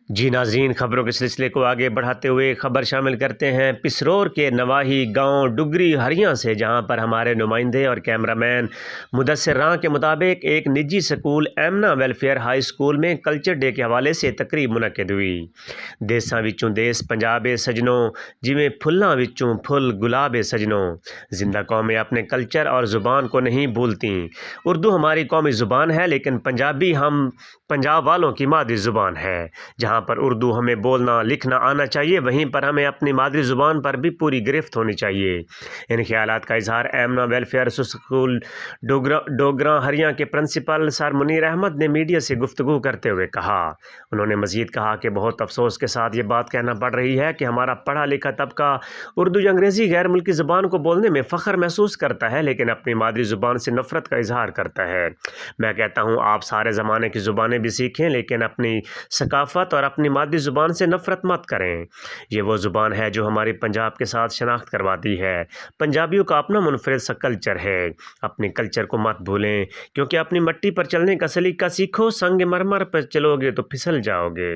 جی ناظرین، خبروں کے سلسلے کو آگے بڑھاتے ہوئے خبر شامل کرتے ہیں پسرور کے نواحی گاؤں ڈگری ہریاں سے، جہاں پر ہمارے نمائندے اور کیمرہ مین مدثر راں کے مطابق ایک نجی سکول ایمنا ویلفیئر ہائی سکول میں کلچر ڈے کے حوالے سے تقریب منعقد ہوئی۔ دیساں وچوں دیس پنجاب سجنوں، جویں پھلاں وچوں پھل گلاب سجنوں، زندہ قومیں اپنے کلچر اور زبان کو نہیں بھولتیں۔ اردو ہماری قومی زبان ہے، لیکن پنجابی ہم پنجاب والوں کی مادری زبان ہے۔ جہاں پر اردو ہمیں بولنا لکھنا آنا چاہیے، وہیں پر ہمیں اپنی مادری زبان پر بھی پوری گرفت ہونی چاہیے۔ ان خیالات کا اظہار ایمنا ویلفیئر اسکول ڈوگراں ہریاں کے پرنسپل سر منیر احمد نے میڈیا سے گفتگو کرتے ہوئے کہا۔ انہوں نے مزید کہا کہ بہت افسوس کے ساتھ یہ بات کہنا پڑ رہی ہے کہ ہمارا پڑھا لکھا طبقہ اردو یا انگریزی غیر ملکی زبان کو بولنے میں فخر محسوس کرتا ہے، لیکن اپنی مادری زبان سے نفرت کا اظہار کرتا ہے۔ میں کہتا ہوں آپ سارے زمانے کی زبانیں بھی سیکھیں، لیکن اپنی ثقافت اور اپنی مادری زبان سے نفرت مت کریں۔ یہ وہ زبان ہے جو ہماری پنجاب کے ساتھ شناخت کرواتی ہے۔ پنجابیوں کا اپنا منفرد سا کلچر ہے، اپنے کلچر کو مت بھولیں، کیونکہ اپنی مٹی پر چلنے کا سلیقہ سیکھو، سنگ مرمر پر چلو گے تو پھسل جاؤ گے۔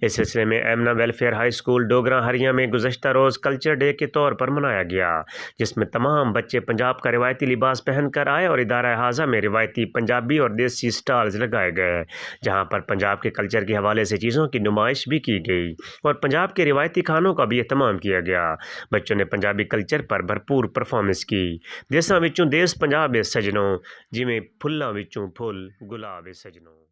اس سلسلے میں ایمنا ویلفیئر ہائی سکول ڈوگراں ہریاں میں گزشتہ روز کلچر ڈے کے طور پر منایا گیا، جس میں تمام بچے پنجاب کا روایتی لباس پہن کر آئے اور ادارہ اعضا میں روایتی پنجابی اور دیسی سٹالز لگائے گئے، جہاں پر پنجاب کے کلچر کے حوالے سے چیزوں کی نمائش بھی کی گئی اور پنجاب کے روایتی کھانوں کا بھی اہتمام کیا گیا۔ بچوں نے پنجابی کلچر پر بھرپور پرفارمنس کی۔ دیساں وچوں دیس پنجاب سجنوں، جویں پھلاں وچوں پھل گلاب سجنوں۔